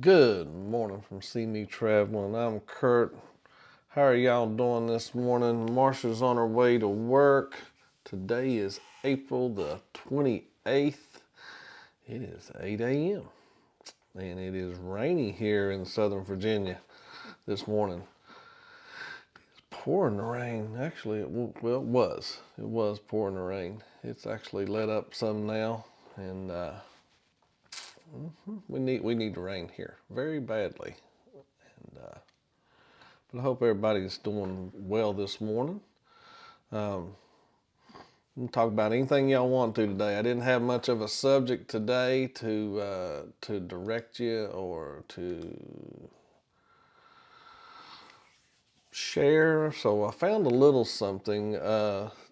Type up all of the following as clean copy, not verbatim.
Good morning from CME Traveling. I'm Curt. How are y'all doing this morning? Marsha's on her way to work. Today is April the 28th. It is 8 a.m. and it is rainy here in Southern Virginia this morning. It's pouring the rain. Actually, it was. It was pouring the rain. It's actually let up some now, and we need the rain here very badly. But I hope everybody's doing well this morning. We can talk about anything y'all want to today. I didn't have much of a subject today to direct you or to share, so I found a little something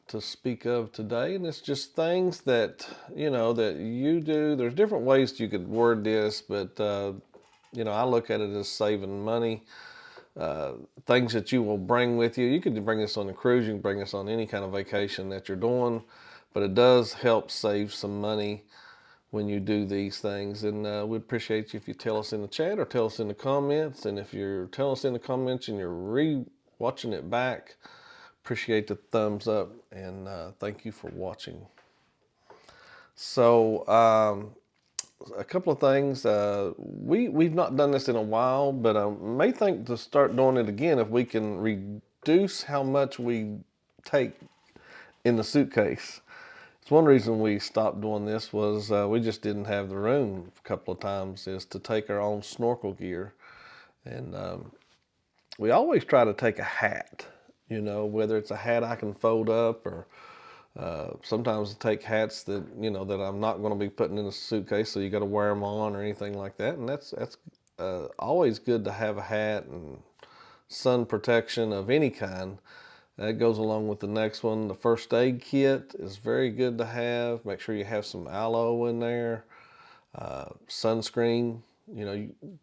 to speak of today, and it's just things that that you do. There's different ways you could word this, but I look at it as saving money. Things that you will bring with you. You could bring this on a cruise, you can bring this on any kind of vacation that you're doing, but it does help save some money when you do these things. And we'd appreciate you if you tell us in the chat or tell us in the comments. And if you're telling us in the comments and you're re-watching it back, appreciate the thumbs up, and thank you for watching. So a couple of things. We've not done this in a while, but I may think to start doing it again if we can reduce how much we take in the suitcase. It's one reason we stopped doing this was we just didn't have the room a couple of times, is to take our own snorkel gear. And we always try to take a hat, whether it's a hat I can fold up, or sometimes take hats that that I'm not going to be putting in a suitcase, so you got to wear them on or anything like that. And that's always good to have a hat and sun protection of any kind. That goes along with the next one. The first aid kit is very good to have. Make sure you have some aloe in there. Sunscreen,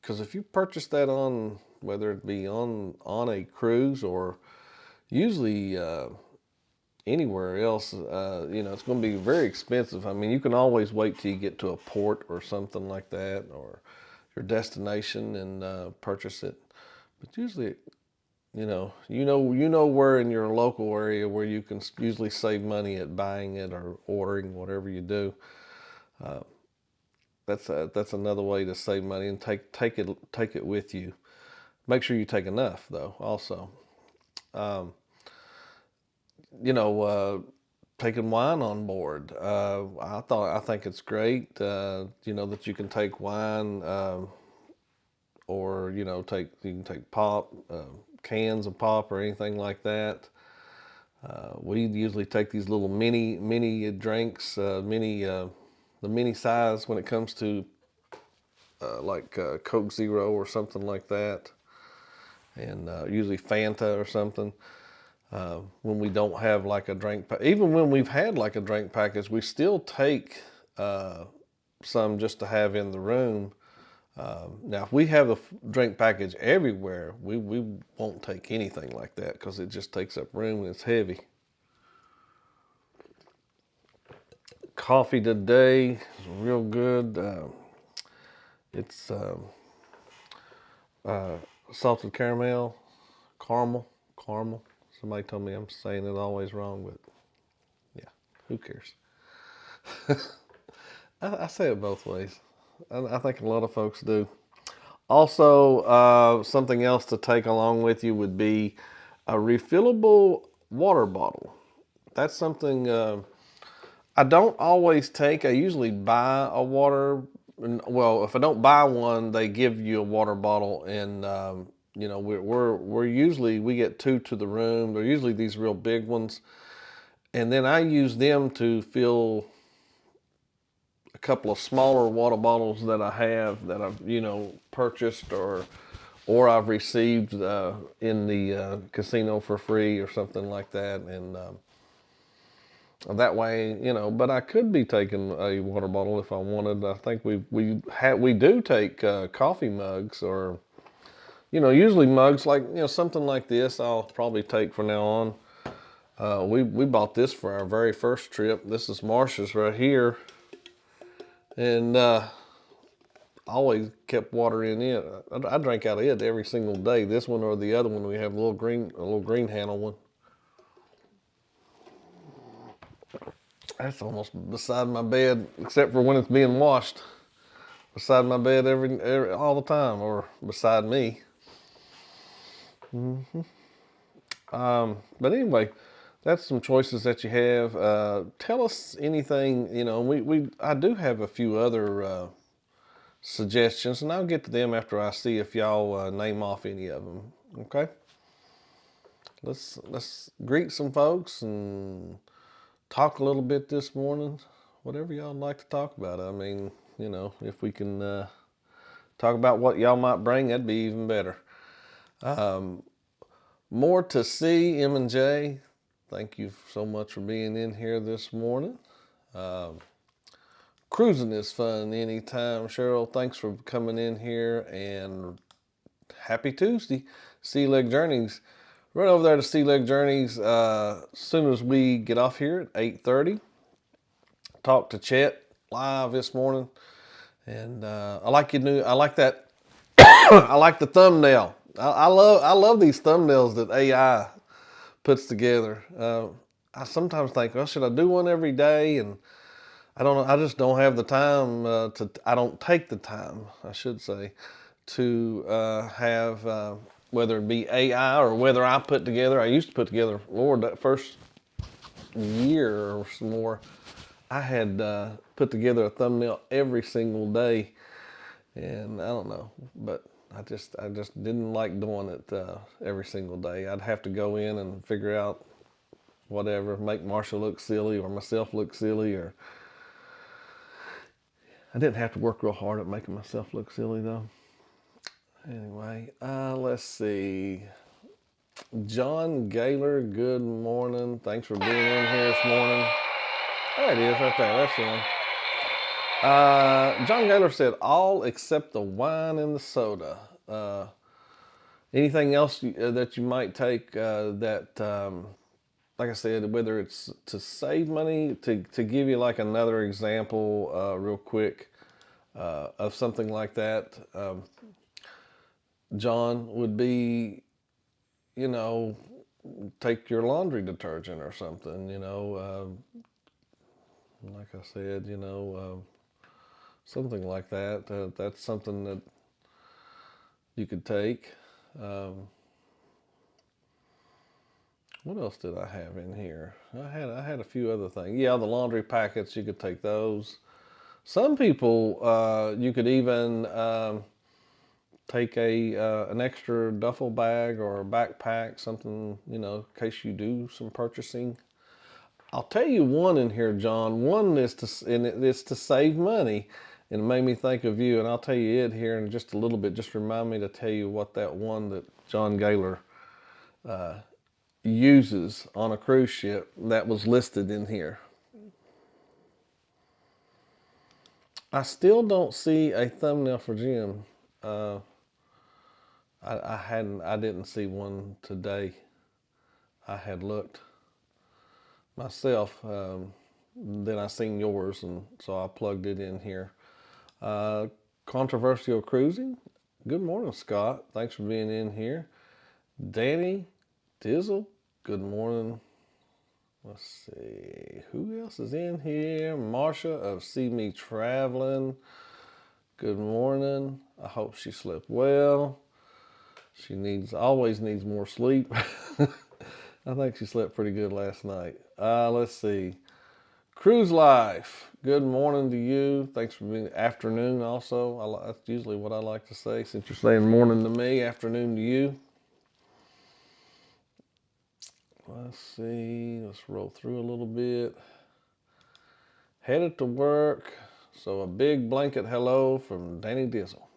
because if you purchase that on, whether it be on a cruise or usually anywhere else, it's going to be very expensive. I mean, you can always wait till you get to a port or something like that, or your destination, and purchase it. But usually, you know where in your local area where you can usually save money at buying it or ordering whatever you do. That's another way to save money, and take it with you. Make sure you take enough though. Also, taking wine on board. I think it's great. That you can take wine, or you can take pop, cans of pop or anything like that. We usually take these little mini drinks, the mini size when it comes to like Coke Zero or something like that, and usually Fanta or something. When we don't have like a drink, even when we've had like a drink package, we still take some just to have in the room. Now, if we have a drink package everywhere, we won't take anything like that, because it just takes up room and it's heavy. Coffee today is real good. It's salted caramel. Somebody told me I'm saying it always wrong, but yeah, who cares? I say it both ways. I think a lot of folks do. Also, something else to take along with you would be a refillable water bottle. That's something I don't always take. I usually buy a water. Well, if I don't buy one, they give you a water bottle, and we're usually, we get two to the room. They're usually these real big ones, and then I use them to fill a couple of smaller water bottles that I have that I've purchased or I've received in the casino for free or something like that, and that way, But I could be taking a water bottle if I wanted. I think we do take coffee mugs, or usually mugs like something like this. I'll probably take from now on. We bought this for our very first trip. This is Marsha's right here. And always kept water in it. I drank out of it every single day. This one or the other one, we have a little green handle one. That's almost beside my bed, except for when it's being washed. Beside my bed all the time, or beside me. But anyway, that's some choices that you have. Tell us anything. I do have a few other suggestions, and I'll get to them after I see if y'all name off any of them. Okay. Let's greet some folks and talk a little bit this morning. Whatever y'all like to talk about. I mean, if we can talk about what y'all might bring, that'd be even better. More to see, M&J. Thank you so much for being in here this morning. Cruising is fun anytime. Cheryl, thanks for coming in here, and happy Tuesday. Sea Leg Journeys. Run over there to Sea Leg Journeys as soon as we get off here at 8:30. Talk to Chet live this morning, and I like that. I like the thumbnail. I love these thumbnails that AI puts together. I sometimes think, well, should I do one every day? And I don't know. I just don't have the time I don't take the time, I should say, to have whether it be AI or whether I put together. I used to put together, Lord, that first year or more, I had put together a thumbnail every single day, and I don't know, but I just didn't like doing it every single day. I'd have to go in and figure out whatever, make Marsha look silly or myself look silly, or I didn't have to work real hard at making myself look silly though. Anyway, let's see. John Gaylor, good morning. Thanks for being in here this morning. There it is right there. That's the one. John Gaylor said, all except the wine and the soda. Anything else that you might take like I said, whether it's to save money, to give you like another example real quick of something like that, John, would be, take your laundry detergent or something, like I said, something like that. That's something that you could take. What else did I have in here? I had a few other things. Yeah, the laundry packets, you could take those. Some people, you could even take an extra duffel bag or a backpack, something, in case you do some purchasing. I'll tell you one in here, John. One is to save money, and it made me think of you. And I'll tell you it here in just a little bit. Just remind me to tell you what that one that John Gaylor uses on a cruise ship that was listed in here. I still don't see a thumbnail for Jim. I didn't see one today. I had looked myself, then I seen yours, and so I plugged it in here. Controversial cruising. Good morning, Scott. Thanks for being in here. Danny Dizzle. Good morning. Let's see, who else is in here? Marsha of CME Traveling. Good morning. I hope she slept well. She always needs more sleep. I think she slept pretty good last night. Let's see. Cruise Life. Good morning to you. Thanks for being afternoon also. That's usually what I like to say. Since you're saying morning to me, afternoon to you. Let's see. Let's roll through a little bit. Headed to work. So a big blanket hello from Danny Dizzle.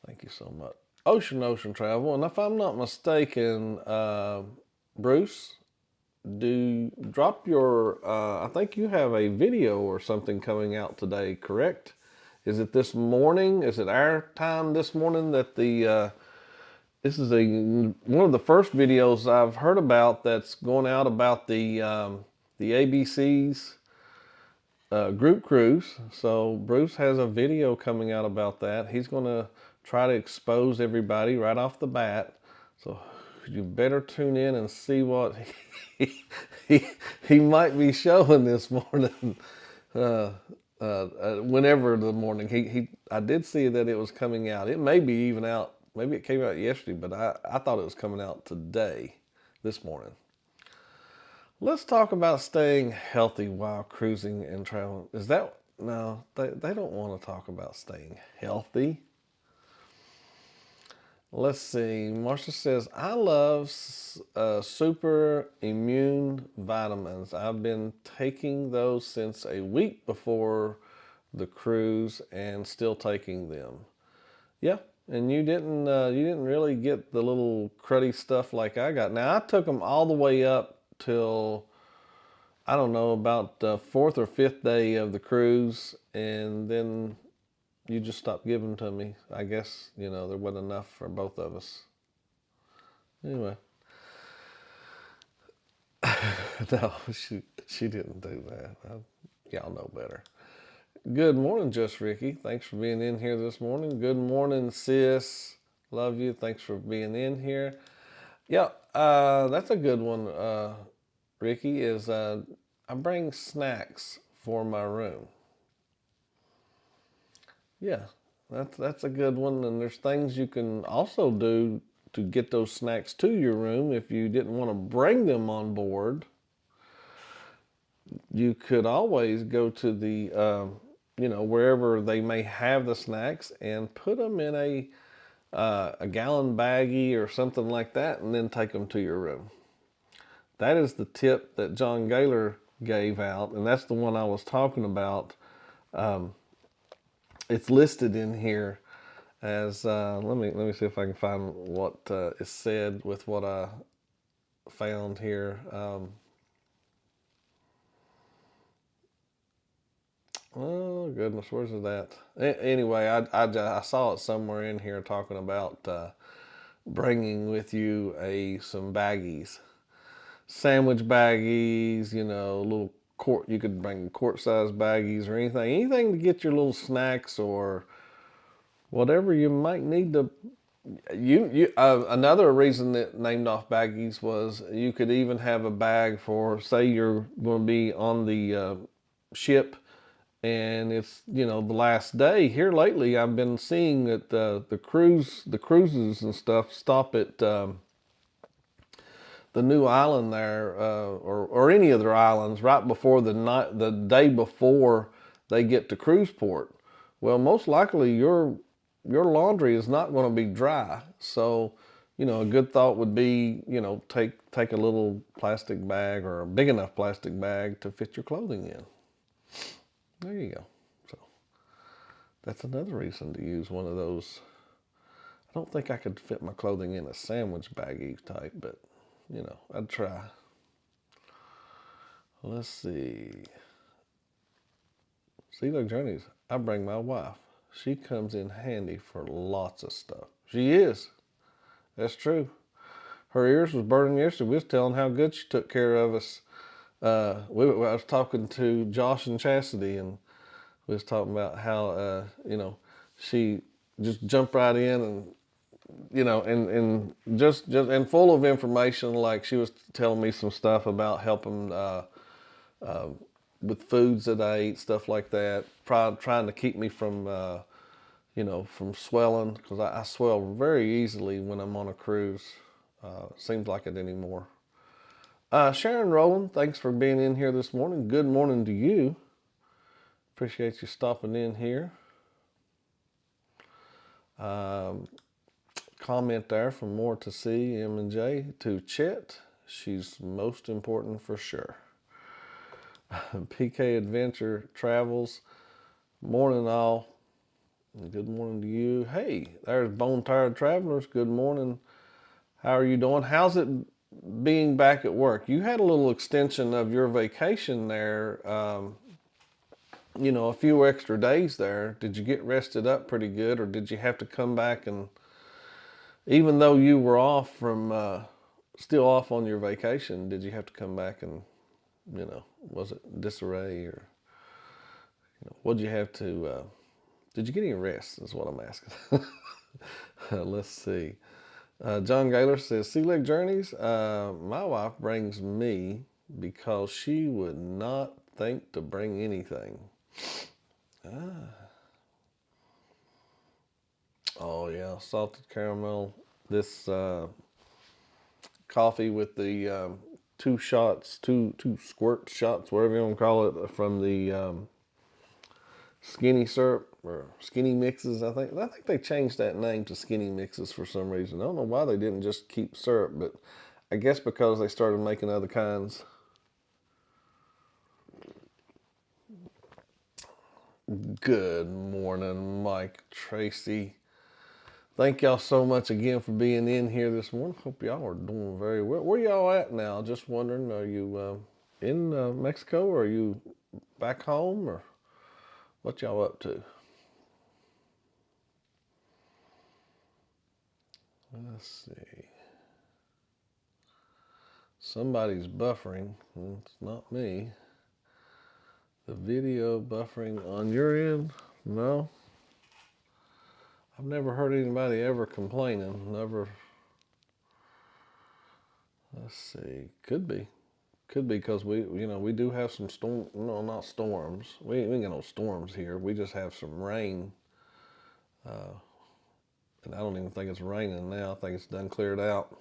Thank you so much. Ocean Travel. And if I'm not mistaken, Bruce, drop your, I think you have a video or something coming out today, correct? Is it this morning? Is it our time this morning that this is one of the first videos I've heard about that's going out about the ABCs group cruise. So Bruce has a video coming out about that. He's going to try to expose everybody right off the bat. So you better tune in and see what he, he might be showing this morning. Uh, Whenever the morning I did see that it was coming out. It may be even out. Maybe it came out yesterday, but I thought it was coming out today, this morning. Let's talk about staying healthy while cruising and traveling. Is that no? They don't want to talk about staying healthy. Let's see. Marsha says, I love super immune vitamins. I've been taking those since a week before the cruise and still taking them. Yeah, and you didn't really get the little cruddy stuff like I got. Now I took them all the way up till I don't know about the fourth or fifth day of the cruise, and then you just stopped giving them to me. I guess there wasn't enough for both of us. Anyway, no, she didn't do that. Y'all know better. Good morning, Just Ricky. Thanks for being in here this morning. Good morning, sis. Love you. Thanks for being in here. Yeah, that's a good one, Ricky. Is I bring snacks for my room. Yeah, that's a good one. And there's things you can also do to get those snacks to your room if you didn't want to bring them on board. You could always go to the wherever they may have the snacks and put them in a gallon baggie or something like that, and then take them to your room. That is the tip that John Gaylor gave out, and that's the one I was talking about. It's listed in here as let me see if I can find what is said with what I found here. Oh goodness, where's that? Anyway, I saw it somewhere in here talking about bringing with you some baggies, sandwich baggies. Little quart. You could bring quart-sized baggies or anything to get your little snacks or whatever you might need to. Another reason that named off baggies was you could even have a bag for, say you're going to be on the ship and it's the last day. Here lately I've been seeing that the cruises and stuff stop at the new island there, or any of their islands right before the day before they get to cruise port. Well, most likely your laundry is not going to be dry. So, a good thought would be, take a little plastic bag or a big enough plastic bag to fit your clothing in. There you go. So that's another reason to use one of those. I don't think I could fit my clothing in a sandwich baggie type, but I'd try. Let's see. Sea Lake Journeys. I bring my wife. She comes in handy for lots of stuff. She is. That's true. Her ears was burning yesterday. We was telling how good she took care of us. I was talking to Josh and Chastity, and we was talking about how she just jumped right in and and just and full of information. Like she was telling me some stuff about helping with foods that I eat, stuff like that. Trying to keep me from from swelling, because I swell very easily when I'm on a cruise. Seems like it anymore. Sharon Rowland, thanks for being in here this morning. Good morning to you. Appreciate you stopping in here. Comment there from More to See, M&J, to Chet. She's most important for sure. PK Adventure Travels. Morning all. Good morning to you. Hey, there's Bone Tired Travelers. Good morning. How are you doing? How's it being back at work? You had a little extension of your vacation there. A few extra days there. Did you get rested up pretty good, or did you have to come back and, even though you were off still off on your vacation, did you have to come back and, was it disarray or? What'd you have to, did you get any rest is what I'm asking. Let's see. John Gaylor says, Sea Lake Journeys, my wife brings me because she would not think to bring anything. Oh yeah, salted caramel. This coffee with the two shots, two squirt shots, whatever you want to call it, from the skinny syrup or skinny mixes. I think they changed that name to skinny mixes for some reason. I don't know why they didn't just keep syrup, but I guess because they started making other kinds. Good morning, Mike, Tracy. Thank y'all so much again for being in here this morning. Hope y'all are doing very well. Where y'all at now? Just wondering, are you in Mexico, or are you back home, or what y'all up to? Let's see. Somebody's buffering. It's not me. The video buffering on your end? No. I've never heard anybody ever complaining. Never. Let's see. Could be because we do have some storm. No, not storms. We ain't got no storms here. We just have some rain. And I don't even think it's raining now. I think it's done cleared out.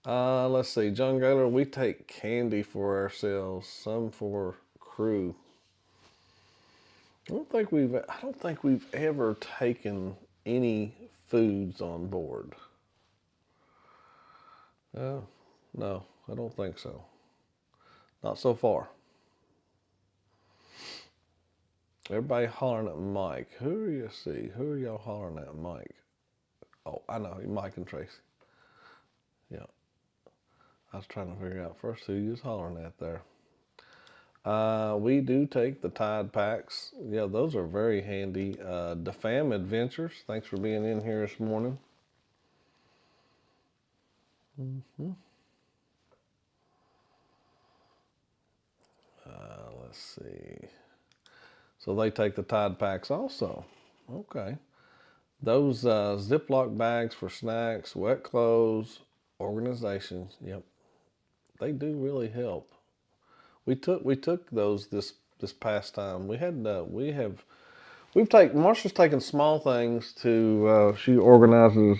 Let's see. John Gaylor, we take candy for ourselves, some for crew. I don't think we've ever taken any foods on board. No, I don't think so. Not so far. Everybody hollering at Mike. Who are you see? Who are y'all hollering at, Mike? Oh, I know, Mike and Tracy. Yeah. I was trying to figure out first who you was hollering at there. We do take the Tide Packs. Yeah, those are very handy. DeFam Adventures, thanks for being in here this morning. Let's see. So they take the Tide Packs also. Okay. Those Ziploc bags for snacks, wet clothes, organizations. Yep, they do really help. We took those this past time. Marsha's taken small things to. She organizes,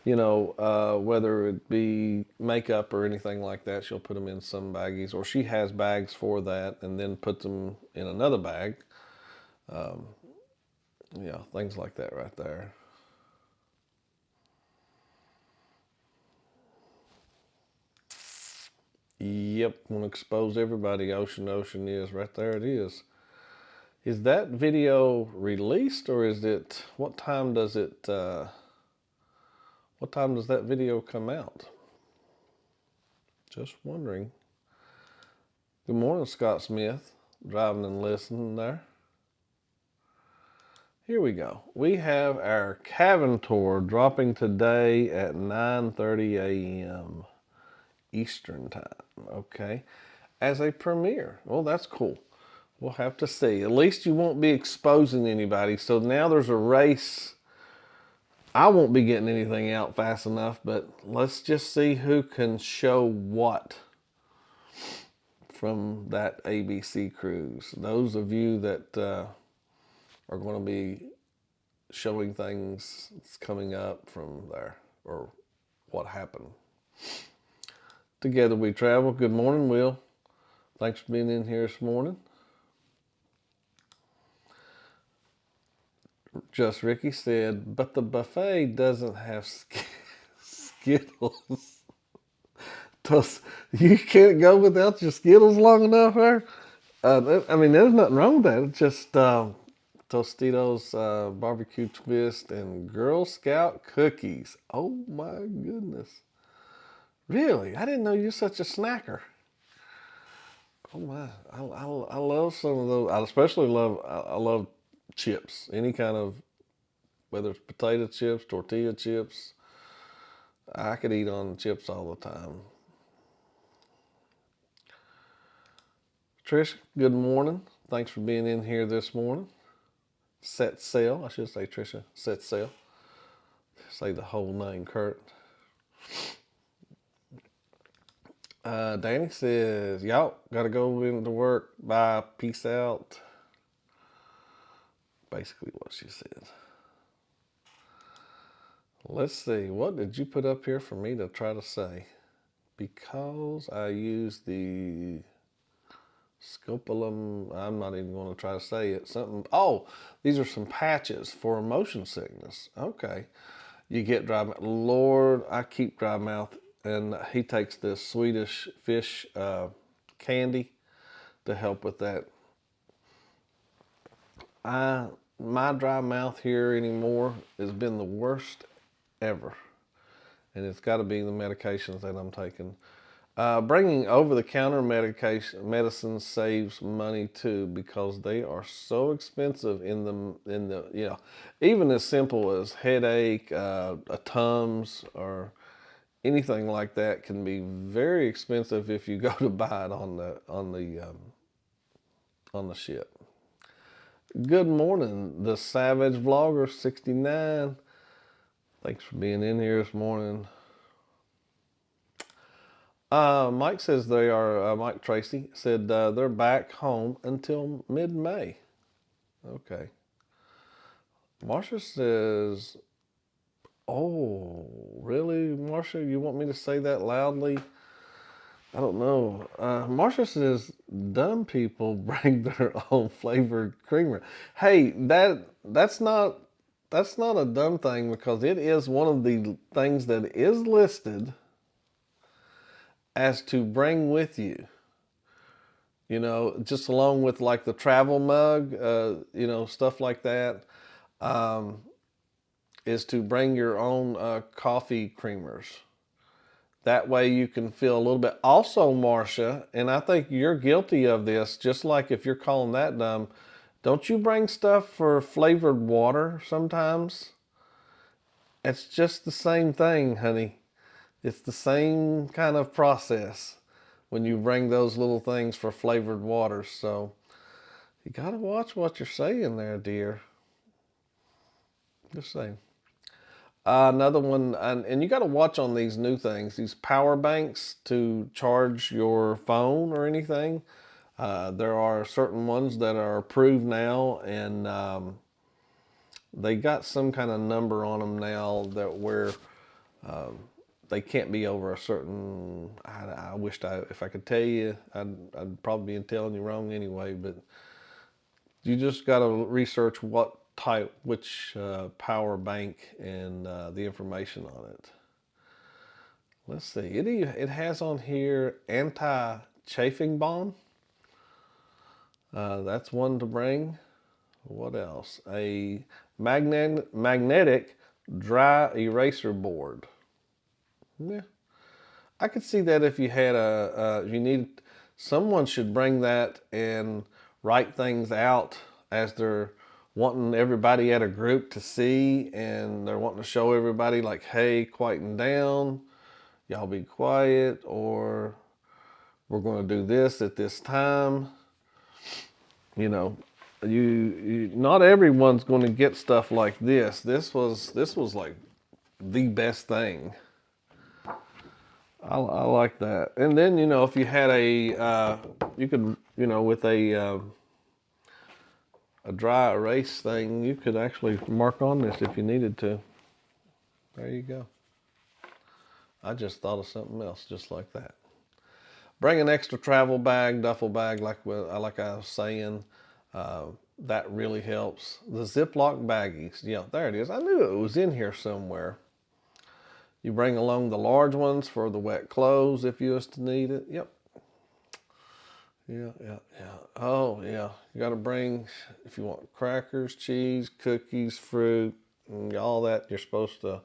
whether it be makeup or anything like that. She'll put them in some baggies, or she has bags for that, and then put them in another bag. Yeah, things like that right there. Yep, want to expose everybody. Ocean is right there. It is. Is that video released, or is it? What time does it? What time does that video come out? Just wondering. Good morning, Scott Smith. Driving and listening there. Here we go. We have our cabin tour dropping today at 9:30 a.m. Eastern time. Okay. As a premiere. Well, that's cool. We'll have to see. At least you won't be exposing anybody. So now there's a race. I won't be getting anything out fast enough, but let's just see who can show what from that ABC cruise. Those of you that are going to be showing things coming up from there, or what happened. Together we travel. Good morning, Will. Thanks for being in here this morning. Just Ricky said, but the buffet doesn't have Skittles. You can't go without your Skittles long enough there? I mean, there's nothing wrong with that. It's just Tostitos barbecue twist and Girl Scout cookies. Oh my goodness. Really? I didn't know you're such a snacker. Oh my, I love some of those. I especially love chips. Any kind of, whether it's potato chips, tortilla chips. I could eat on chips all the time. Trish, good morning. Thanks for being in here this morning. Set sail, I should say, Trisha. Set sail. Say the whole name, Curt. Danny says, y'all gotta go into work. Bye. Peace out. Basically what she said. Let's see. What did you put up here for me to try to say? Because I use the scopulum, I'm not even going to try to say it. Something. Oh, these are some patches for motion sickness. Okay. You get dry mouth. Lord, I keep dry mouth. And he takes this Swedish fish candy to help with that. My dry mouth here anymore has been the worst ever. And it's got to be the medications that I'm taking. Bringing over-the-counter medicine saves money too, because they are so expensive in the even as simple as headache, a Tums, or anything like that can be very expensive if you go to buy it on the ship. Good morning, the Savage Vlogger 69. Thanks for being in here this morning. Mike says they are, Mike Tracy said they're back home until mid-May. Okay. Marsha says, oh, really, Marsha? You want me to say that loudly? I don't know. Marsha says, dumb people bring their own flavored creamer. Hey, that's not a dumb thing, because it is one of the things that is listed as to bring with you. You know, just along with like the travel mug, stuff like that, is to bring your own coffee creamers. That way you can feel a little bit. Also, Marsha, and I think you're guilty of this, just like if you're calling that dumb, don't you bring stuff for flavored water sometimes? It's just the same thing, honey. It's the same kind of process when you bring those little things for flavored water. So you got to watch what you're saying there, dear. Just saying. Another one, and you got to watch on these new things, these power banks to charge your phone or anything. There are certain ones that are approved now, and they got some kind of number on them now that where they can't be over a certain. I wished if I could tell you, I'd probably be telling you wrong anyway. But you just got to research which power bank, and the information on it. Let's see. It has on here anti-chafing balm. That's one to bring. What else? A magnetic dry eraser board. Yeah, I could see that if you had someone should bring that and write things out as they're wanting everybody at a group to see, and they're wanting to show everybody like, hey, quieten down, y'all be quiet, or we're going to do this at this time. You know, you not everyone's going to get stuff like this. This was like the best thing. I like that. And then, if you had you could, with a dry erase thing, you could actually mark on this if you needed to. There you go. I just thought of something else just like that. Bring an extra travel bag, duffel bag, like I was saying. That really helps. The Ziploc baggies. Yeah, there it is. I knew it was in here somewhere. You bring along the large ones for the wet clothes if you was to need it. Yep. Yeah. Oh, yeah. You got to bring, if you want crackers, cheese, cookies, fruit, and all that. You're supposed to,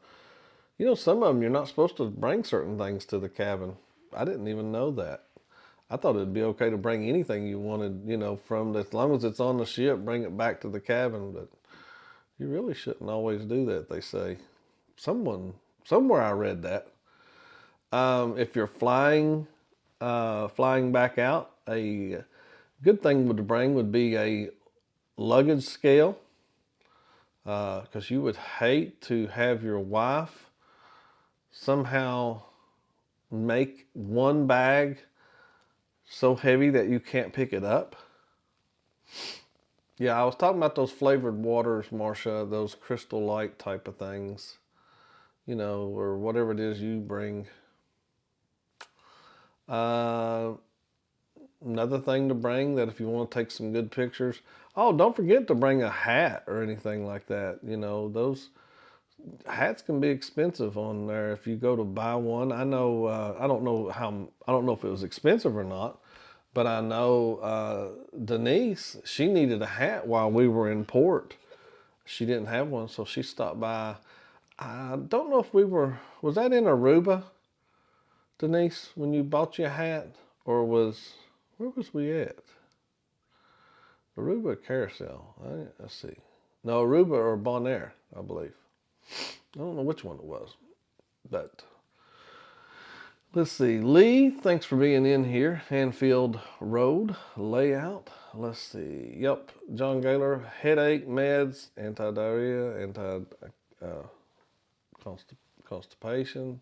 some of them you're not supposed to bring certain things to the cabin. I didn't even know that. I thought it'd be okay to bring anything you wanted, as long as it's on the ship, bring it back to the cabin. But you really shouldn't always do that, they say. Somewhere I read that. If you're flying back out, a Good thing to bring would be a luggage scale, because you would hate to have your wife somehow make one bag so heavy that you can't pick it up. Yeah, I was talking about those flavored waters, Marsha, those Crystal Light type of things, or whatever it is you bring. Uh, Another thing to bring, that if you want to take some good pictures, oh, don't forget to bring a hat or anything like that. Those hats can be expensive on there if you go to buy one. I know, I don't know if it was expensive or not, but I know Denise, she needed a hat while we were in port. She didn't have one, so she stopped by. I don't know if was that in Aruba, Denise, when you bought your hat? Or where was we at? Aruba Carousel. Let's see. No, Aruba or Bonaire, I believe. I don't know which one it was. But let's see. Lee, thanks for being in here. Hanfield Road layout. Let's see. Yep. John Gaylor, headache meds, anti-diarrhea, constipation.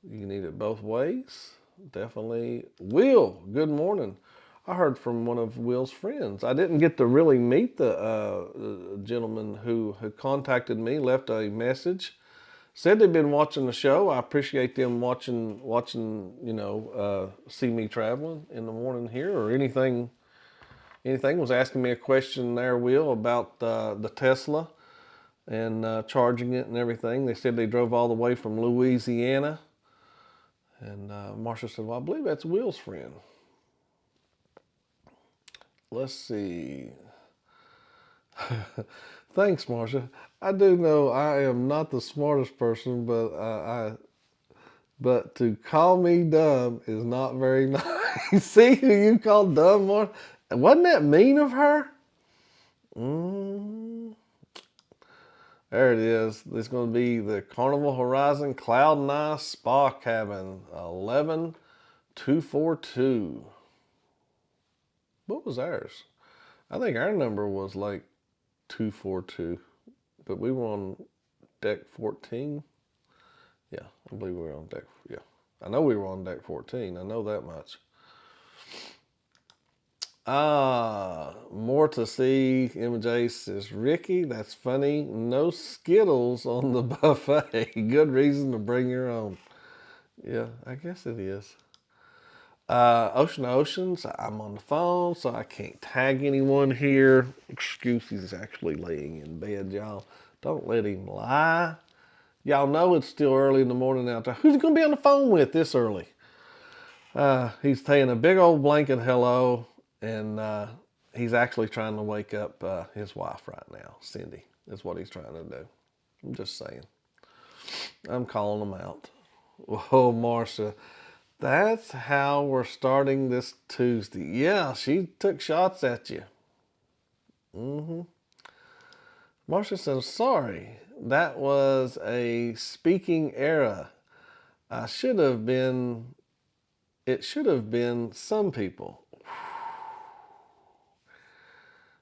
You can eat it both ways. Definitely. Will, good morning. I heard from one of Will's friends. I didn't get to really meet the gentleman who contacted me, left a message, said they'd been watching the show. I appreciate them watching, see me traveling in the morning here or anything. Was asking me a question there, Will, about the Tesla and charging it and everything. They said they drove all the way from Louisiana. And Marsha said, well, I believe that's Will's friend. Let's see. Thanks, Marsha. I do know I am not the smartest person, but to call me dumb is not very nice. See who you called dumb, Marsha? Wasn't that mean of her? There it is. It's going to be the Carnival Horizon Cloud and Ice Spa Cabin, 11242. What was ours? I think our number was like 242, but we were on deck 14. Yeah, I believe we were on deck. Yeah, I know we were on deck 14. I know that much. More to see. MJ says, Ricky, that's funny. No Skittles on the buffet. Good reason to bring your own. Yeah, I guess it is. Ocean Oceans, I'm on the phone, so I can't tag anyone here. Excuse, he's actually laying in bed, y'all. Don't let him lie. Y'all know it's still early in the morning out there. Who's he going to be on the phone with this early? He's taking a big old blanket hello, and he's actually trying to wake up his wife right now. Cindy is what he's trying to do. I'm just saying. I'm calling him out. Whoa, Marsha. That's how we're starting this Tuesday. Yeah, she took shots at you. Marsha says, sorry, that was a speaking error. It should have been some people.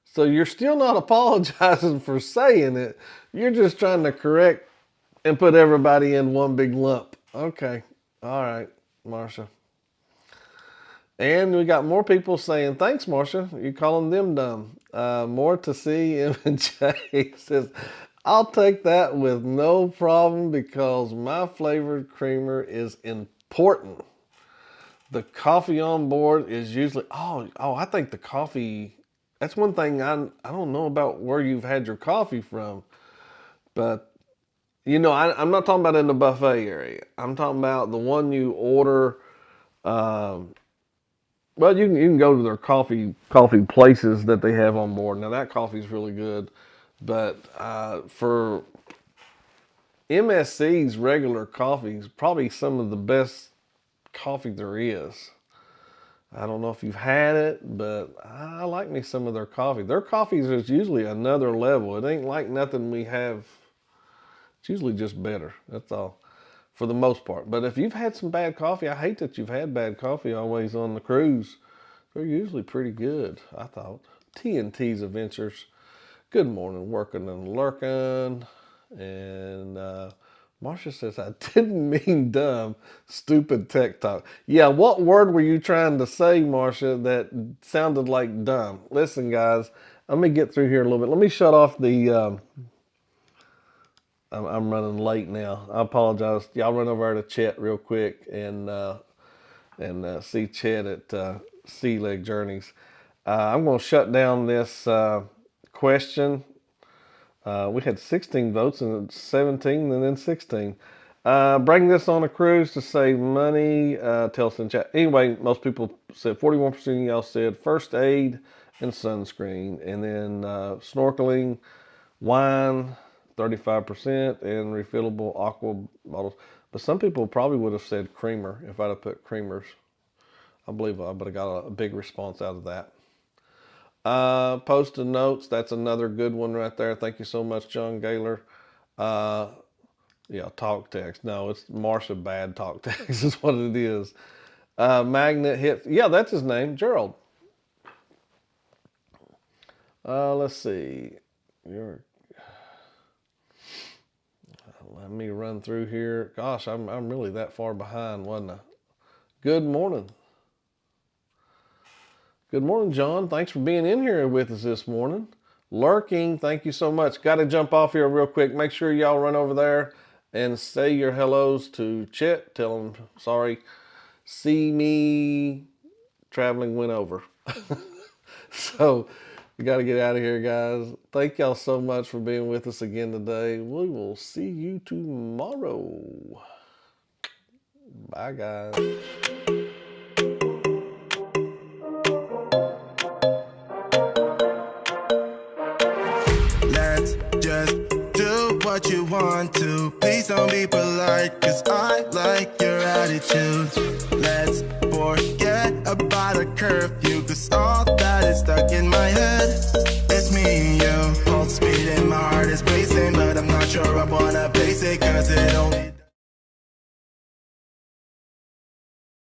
So you're still not apologizing for saying it. You're just trying to correct and put everybody in one big lump. Okay. All right, Marsha. And we got more people saying, thanks, Marsha. You're calling them dumb. More to see. M&J says, I'll take that with no problem because my flavored creamer is important. The coffee on board is usually, I think the coffee, that's one thing I don't know about where you've had your coffee from, but I'm not talking about in the buffet area. I'm talking about the one you order. Well, you can go to their coffee places that they have on board. Now that coffee is really good, but for MSC's regular coffee is probably some of the best coffee there is. I don't know if you've had it, but I like me some of their coffee. Their coffees is usually another level. It ain't like nothing we have. It's usually just better. That's all, for the most part. But if you've had some bad coffee, I hate that you've had bad coffee always on the cruise. They're usually pretty good, I thought. TNT's Adventures. Good morning, working and lurking. And Marsha says, I didn't mean dumb, stupid tech talk. Yeah, what word were you trying to say, Marsha, that sounded like dumb? Listen, guys, let me get through here a little bit. Let me shut off the... I'm running late now. I apologize. Y'all run over to Chet real quick and see Chet at Sea Leg Journeys. I'm going to shut down this question. We had 16 votes and 17 and then 16. Bring this on a cruise to save money. Tell us in chat. Anyway, most people said 41% of y'all said first aid and sunscreen, and then snorkeling, wine, 35%, and refillable aqua bottles. But some people probably would have said creamer if I'd have put creamers. I believe I would have got a big response out of that. Post-it notes, that's another good one right there. Thank you so much, John Gaylor. Yeah, talk text. No, it's Marsha bad talk text is what it is. Magnet hit. Yeah, that's his name, Gerald. Let's see. Let me run through here. Gosh, I'm really that far behind, wasn't I? Good morning. Good morning, John. Thanks for being in here with us this morning. Lurking, thank you so much. Got to jump off here real quick. Make sure y'all run over there and say your hellos to Chet. Tell him, sorry, see me traveling went over. So we got to get out of here, guys. Thank y'all so much for being with us again today. We will see you tomorrow. Bye, guys. Let's just do what you want to. Please don't be polite, cause I like your attitude. Let's forget about a curfew, cause all that is stuck in my head.